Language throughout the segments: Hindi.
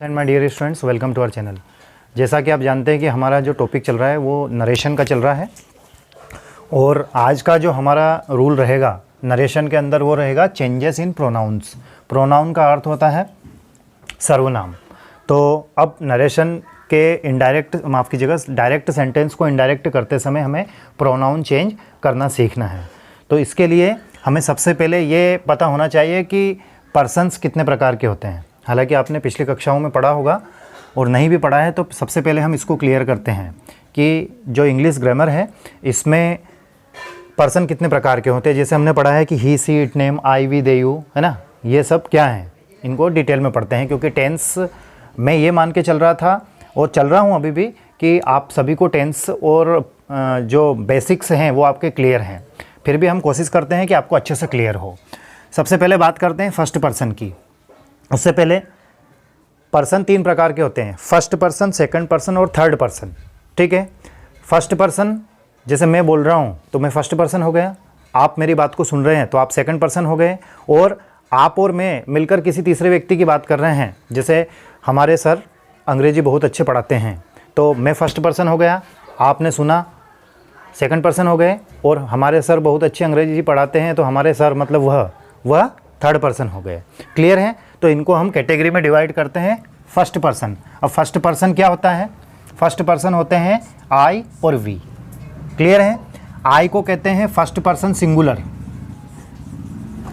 And my dear students, welcome to our channel. जैसा कि आप जानते हैं कि हमारा जो टॉपिक चल रहा है वो नरेशन का चल रहा है और आज का जो हमारा रूल रहेगा नरेशन के अंदर वो रहेगा चेंजेस इन प्रोनाउंस। प्रोनाउन का अर्थ होता है सर्वनाम। तो अब नरेशन के इनडायरेक्ट माफ़ कीजिएगा डायरेक्ट सेंटेंस को इनडायरेक्ट करते समय हमें प्रोनाउन चेंज करना सीखना है। तो इसके लिए हमें सबसे पहले ये पता होना चाहिए कि पर्सन्स कितने प्रकार के होते हैं। हालांकि आपने पिछली कक्षाओं में पढ़ा होगा और नहीं भी पढ़ा है तो सबसे पहले हम इसको क्लियर करते हैं कि जो इंग्लिश ग्रामर है इसमें पर्सन कितने प्रकार के होते हैं। जैसे हमने पढ़ा है कि he she it name I we they you, है ना, ये सब क्या हैं इनको डिटेल में पढ़ते हैं। क्योंकि टेंस मैं ये मान के चल रहा था और चल रहा हूँ अभी भी कि आप सभी को टेंस और जो बेसिक्स हैं वो आपके क्लियर हैं। फिर भी हम कोशिश करते हैं कि आपको अच्छे से क्लियर हो। सबसे पहले बात करते हैं फर्स्ट पर्सन की। उससे पहले पर्सन तीन प्रकार के होते हैं, फर्स्ट पर्सन, सेकंड पर्सन और थर्ड पर्सन। ठीक है, फर्स्ट पर्सन जैसे मैं बोल रहा हूँ तो मैं फर्स्ट पर्सन हो गया, आप मेरी बात को सुन रहे हैं तो आप सेकंड पर्सन हो गए, और आप और मैं मिलकर किसी तीसरे व्यक्ति की बात कर रहे हैं। जैसे हमारे सर अंग्रेजी बहुत अच्छे पढ़ाते हैं तो मैं फर्स्ट पर्सन हो गया, आपने सुना सेकंड पर्सन हो गए, और हमारे सर बहुत अच्छे अंग्रेजी पढ़ाते हैं तो हमारे सर मतलब वह थर्ड पर्सन हो गए। क्लियर है? तो इनको हम कैटेगरी में डिवाइड करते हैं फर्स्ट पर्सन। अब फर्स्ट पर्सन क्या होता है? फर्स्ट पर्सन होते हैं आई और वी। क्लियर है? आई को कहते हैं फर्स्ट पर्सन सिंगुलर।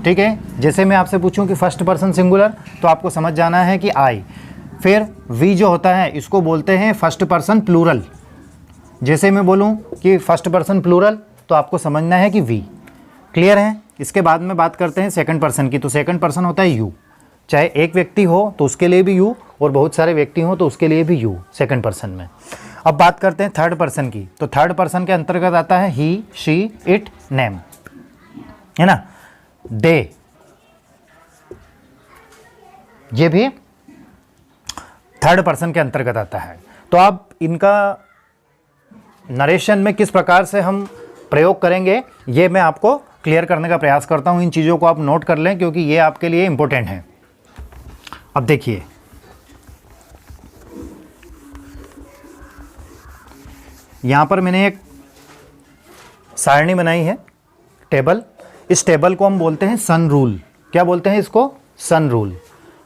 ठीक है, जैसे मैं आपसे पूछूं कि फर्स्ट पर्सन सिंगुलर तो आपको समझ जाना है कि आई। फिर वी जो होता है इसको बोलते हैं फर्स्ट पर्सन प्लूरल। जैसे मैं बोलूं कि फर्स्ट पर्सन प्लूरल तो आपको समझना है कि वी। क्लियर है? इसके बाद में बात करते हैं सेकंड पर्सन की। तो सेकंड पर्सन होता है यू। चाहे एक व्यक्ति हो तो उसके लिए भी यू और बहुत सारे व्यक्ति हो तो उसके लिए भी यू सेकंड पर्सन में। अब बात करते हैं थर्ड पर्सन की। तो थर्ड पर्सन के अंतर्गत आता है ही, शी, इट, नेम, है ना, दे, ये भी थर्ड पर्सन के अंतर्गत आता है। तो अब इनका नरेशन में किस प्रकार से हम प्रयोग करेंगे ये मैं आपको क्लियर करने का प्रयास करता हूं। इन चीज़ों को आप नोट कर लें क्योंकि ये आपके लिए इंपॉर्टेंट है। अब देखिए, यहां पर मैंने एक सारणी बनाई है, टेबल। इस टेबल को हम बोलते हैं सन रूल। क्या बोलते हैं इसको? सन रूल।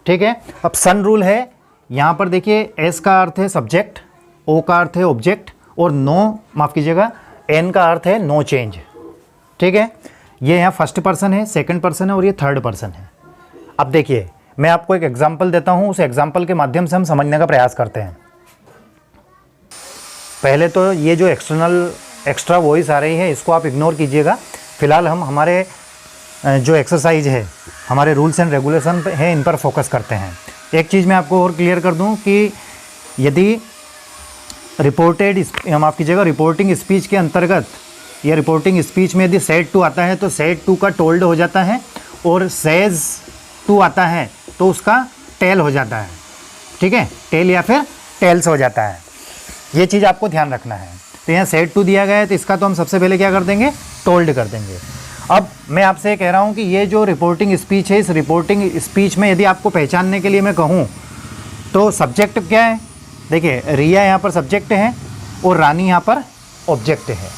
ठीक है, अब सन रूल है, यहां पर देखिए एस का अर्थ है सब्जेक्ट, ओ का अर्थ है ऑब्जेक्ट और नो माफ कीजिएगा एन का अर्थ है नो चेंज। ठीक है, ये यहाँ फर्स्ट पर्सन है, सेकंड पर्सन है और ये थर्ड पर्सन है। अब देखिए मैं आपको एक एग्जांपल देता हूँ, उस एग्जांपल के माध्यम से हम समझने का प्रयास करते हैं। पहले तो ये जो एक्स्ट्रा वॉइस आ रही है इसको आप इग्नोर कीजिएगा। फिलहाल हम हमारे जो एक्सरसाइज है, हमारे रूल्स एंड रेगुलेशन है, इन पर फोकस करते हैं। एक चीज़ मैं आपको और क्लियर कर दूँ कि यदि माफ़ कीजिएगा रिपोर्टिंग स्पीच के अंतर्गत या रिपोर्टिंग स्पीच में यदि सेड टू आता है तो सेड टू का टोल्ड हो जाता है, और सेज टू आता है तो उसका टेल हो जाता है। ठीक है, टेल या फिर टेल्स हो जाता है। ये चीज़ आपको ध्यान रखना है। तो यहाँ सेड टू दिया गया है तो इसका तो हम सबसे पहले क्या कर देंगे? टोल्ड कर देंगे। अब मैं आपसे कह रहा हूँ कि ये जो रिपोर्टिंग स्पीच है, इस रिपोर्टिंग स्पीच में यदि आपको पहचानने के लिए मैं कहूँ तो सब्जेक्ट क्या है? देखिए रिया यहाँ पर सब्जेक्ट है और रानी यहाँ पर ऑब्जेक्ट है।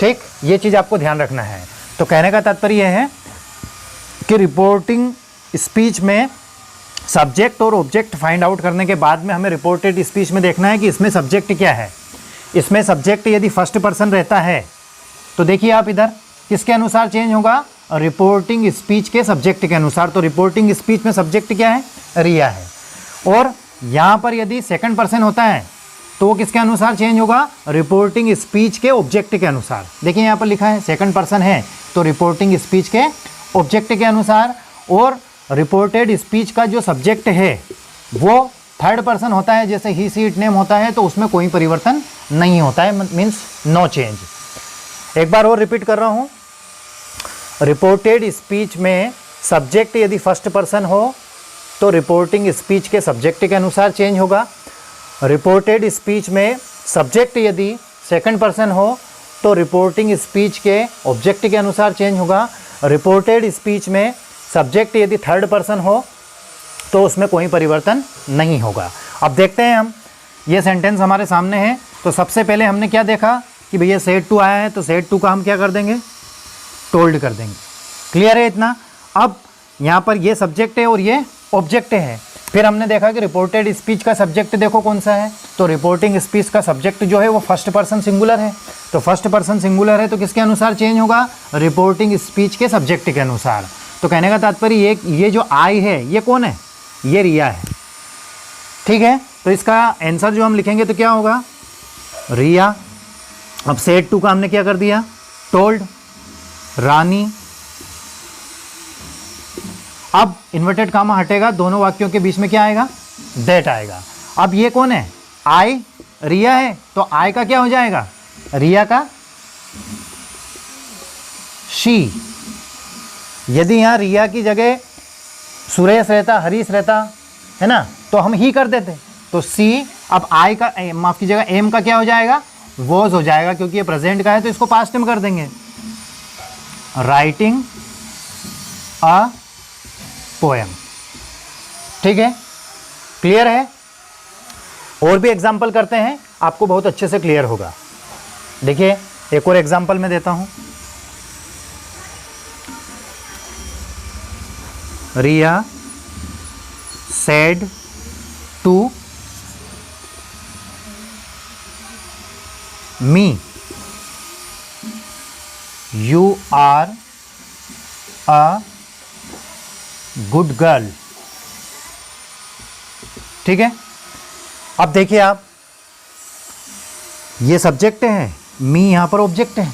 ठीक, ये चीज़ आपको ध्यान रखना है। तो कहने का तात्पर्य है कि रिपोर्टिंग स्पीच में सब्जेक्ट और ऑब्जेक्ट फाइंड आउट करने के बाद में हमें रिपोर्टेड स्पीच में देखना है कि इसमें सब्जेक्ट क्या है। इसमें सब्जेक्ट यदि फर्स्ट पर्सन रहता है तो देखिए आप इधर किसके अनुसार चेंज होगा? रिपोर्टिंग स्पीच के सब्जेक्ट के अनुसार। तो रिपोर्टिंग स्पीच में सब्जेक्ट क्या है? रिया है। और यहाँ पर यदि सेकंड पर्सन होता है तो वो किसके अनुसार चेंज होगा? रिपोर्टिंग स्पीच के ऑब्जेक्ट के अनुसार। देखिए यहाँ पर लिखा है सेकंड पर्सन है तो रिपोर्टिंग स्पीच के ऑब्जेक्ट के अनुसार, और रिपोर्टेड स्पीच का जो सब्जेक्ट है वो थर्ड पर्सन होता है, जैसे ही, सी, इट, नेम होता है तो उसमें कोई परिवर्तन नहीं होता है, मीन्स नो चेंज। एक बार और रिपीट कर रहा हूँ, रिपोर्टेड स्पीच में सब्जेक्ट यदि फर्स्ट पर्सन हो तो रिपोर्टिंग स्पीच के सब्जेक्ट के अनुसार चेंज होगा। रिपोर्टेड स्पीच में सब्जेक्ट यदि सेकंड पर्सन हो तो रिपोर्टिंग स्पीच के ऑब्जेक्ट के अनुसार चेंज होगा। रिपोर्टेड स्पीच में सब्जेक्ट यदि थर्ड पर्सन हो तो उसमें कोई परिवर्तन नहीं होगा। अब देखते हैं हम, ये सेंटेंस हमारे सामने है। तो सबसे पहले हमने क्या देखा कि भैया सेड टू आया है, तो सेड टू का हम क्या कर देंगे, टोल्ड कर देंगे। क्लियर है इतना। अब यहाँ पर ये सब्जेक्ट है और ये ऑब्जेक्ट है। फिर हमने देखा कि रिपोर्टेड स्पीच का सब्जेक्ट देखो कौन सा है, तो रिपोर्टिंग स्पीच का सब्जेक्ट जो है वो फर्स्ट पर्सन सिंगुलर है। तो फर्स्ट पर्सन सिंगुलर है तो किसके अनुसार चेंज होगा, रिपोर्टिंग स्पीच के सब्जेक्ट के अनुसार। तो कहने का तात्पर्य ये जो आई है ये कौन है, ये रिया है। ठीक है, तो इसका आंसर जो हम लिखेंगे तो क्या होगा, रिया। अब सेड टू का हमने क्या कर दिया, टोल्ड। रानी, अब इन्वर्टेड कामा हटेगा, दोनों वाक्यों के बीच में क्या आएगा, दैट आएगा। अब ये कौन है, आई, रिया है, तो आई का क्या हो जाएगा, रिया का शी। यदि यहाँ रिया की जगह सुरेश रहता, हरीश रहता है ना, तो हम ही कर देते, तो सी। अब आई का, माफ कीजिएगा, एम का क्या हो जाएगा, वॉज हो जाएगा, क्योंकि ये प्रेजेंट का है तो इसको पास्ट में कर देंगे। Writing a poem. ठीक है, क्लियर है। और भी एग्जाम्पल करते हैं, आपको बहुत अच्छे से क्लियर होगा। देखिए एक और एग्जाम्पल मैं देता हूं। Riya said to me you are a good girl. ठीक है, अब देखिए आप, ये सब्जेक्ट है, मी यहां पर ऑब्जेक्ट है।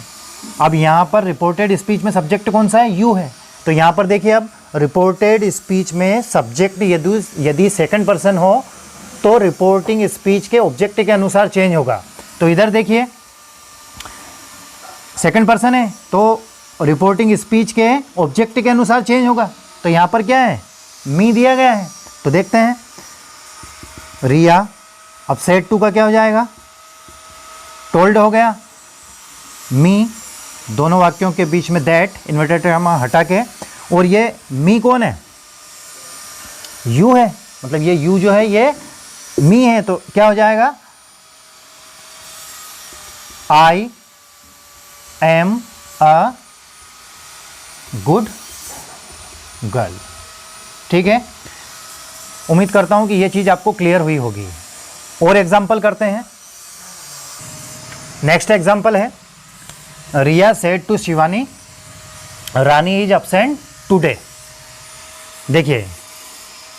अब यहां पर रिपोर्टेड स्पीच में सब्जेक्ट कौन सा है, यू है। तो यहां पर देखिए, अब रिपोर्टेड स्पीच में सब्जेक्ट यदि सेकंड पर्सन हो तो रिपोर्टिंग स्पीच के ऑब्जेक्ट के अनुसार चेंज होगा। तो इधर देखिए सेकंड पर्सन है तो रिपोर्टिंग स्पीच के ऑब्जेक्ट के अनुसार चेंज होगा। तो यहाँ पर क्या है, मी दिया गया है। तो देखते हैं, रिया। अब सेड टू का क्या हो जाएगा, टोल्ड हो गया। मी, दोनों वाक्यों के बीच में दैट, इन्वर्टेड कामा हटा के, और ये मी कौन है, यू है, मतलब ये यू जो है ये मी है, तो क्या हो जाएगा, I am a good girl. ठीक है, उम्मीद करता हूं कि यह चीज आपको क्लियर हुई होगी। और एग्जाम्पल करते हैं। नेक्स्ट एग्जाम्पल है, Riya said to Shivani Rani is absent today. देखिए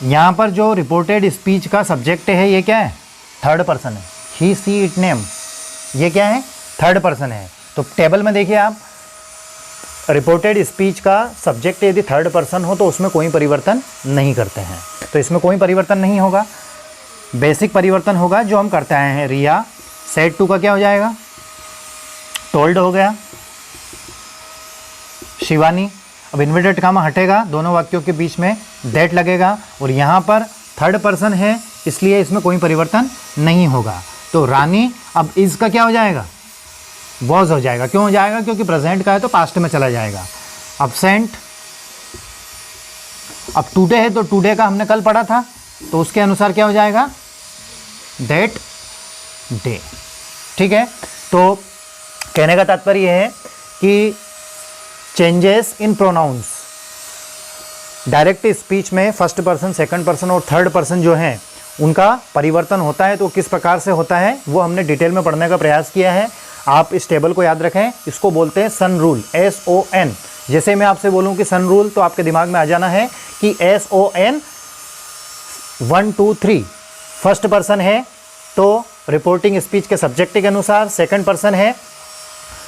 यहां पर जो रिपोर्टेड स्पीच का सब्जेक्ट है ये क्या है, थर्ड पर्सन है। ही सी इट नेम, ये क्या है, थर्ड पर्सन है। तो टेबल में देखिए आप, रिपोर्टेड स्पीच का सब्जेक्ट यदि थर्ड पर्सन हो तो उसमें कोई परिवर्तन नहीं करते हैं। तो इसमें कोई परिवर्तन नहीं होगा, बेसिक परिवर्तन होगा जो हम करते आए हैं। रिया सेड टू का क्या हो जाएगा, टोल्ड हो गया। शिवानी, अब इन्वर्टेड कामा हटेगा, दोनों वाक्यों के बीच में दैट लगेगा, और यहाँ पर थर्ड पर्सन है इसलिए इसमें कोई परिवर्तन नहीं होगा। तो रानी, अब इसका क्या हो जाएगा, वॉज हो जाएगा। क्यों हो जाएगा, क्योंकि प्रेजेंट का है तो पास्ट में चला जाएगा। अब्सेंट, अब टुडे है तो टुडे का हमने कल पढ़ा था तो उसके अनुसार क्या हो जाएगा, दैट डे। ठीक है, तो कहने का तात्पर्य है कि changes in pronouns, direct speech में फर्स्ट पर्सन, सेकंड पर्सन और थर्ड पर्सन जो हैं उनका परिवर्तन होता है। तो किस प्रकार से होता है वो हमने डिटेल में पढ़ने का प्रयास किया है। आप इस टेबल को याद रखें, इसको बोलते हैं सन रूल, SON। जैसे मैं आपसे बोलूं कि सन रूल तो आपके दिमाग में आ जाना है कि SON 1 2 3 फर्स्ट पर्सन है तो रिपोर्टिंग स्पीच के सब्जेक्ट के अनुसार, सेकंड पर्सन है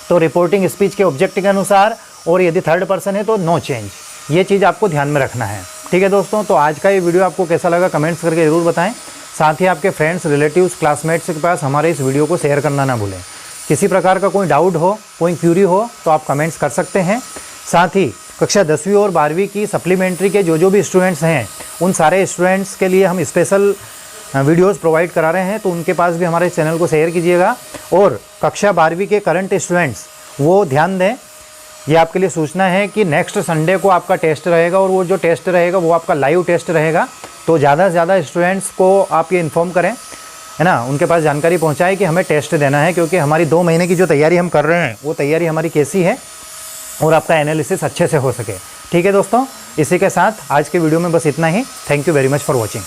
तो रिपोर्टिंग स्पीच के ऑब्जेक्ट के अनुसार, और यदि थर्ड पर्सन है तो नो चेंज। ये चीज़ आपको ध्यान में रखना है। ठीक है दोस्तों, तो आज का ये वीडियो आपको कैसा लगा कमेंट्स करके ज़रूर बताएं। साथ ही आपके फ्रेंड्स, रिलेटिव्स, क्लासमेट्स के पास हमारे इस वीडियो को शेयर करना ना भूलें। किसी प्रकार का कोई डाउट हो, कोई क्यूरी हो तो आप कमेंट्स कर सकते हैं। साथ ही कक्षा 10वीं और 12वीं की सप्लीमेंट्री के जो भी स्टूडेंट्स हैं उन सारे स्टूडेंट्स के लिए हम स्पेशल वीडियोस प्रोवाइड करा रहे हैं, तो उनके पास भी हमारे चैनल को शेयर कीजिएगा। और कक्षा 12वीं के करंट स्टूडेंट्स वो ध्यान दें, ये आपके लिए सूचना है कि नेक्स्ट संडे को आपका टेस्ट रहेगा, और वो जो टेस्ट रहेगा वो आपका लाइव टेस्ट रहेगा। तो ज़्यादा से ज़्यादा स्टूडेंट्स को आप ये इन्फॉर्म करें, है ना, उनके पास जानकारी पहुंचाएं कि हमें टेस्ट देना है, क्योंकि हमारी 2 महीने की जो तैयारी हम कर रहे हैं वो तैयारी हमारी कैसी है और आपका एनालिसिस अच्छे से हो सके। ठीक है दोस्तों, इसी के साथ आज के वीडियो में बस इतना ही। Thank you very much for watching.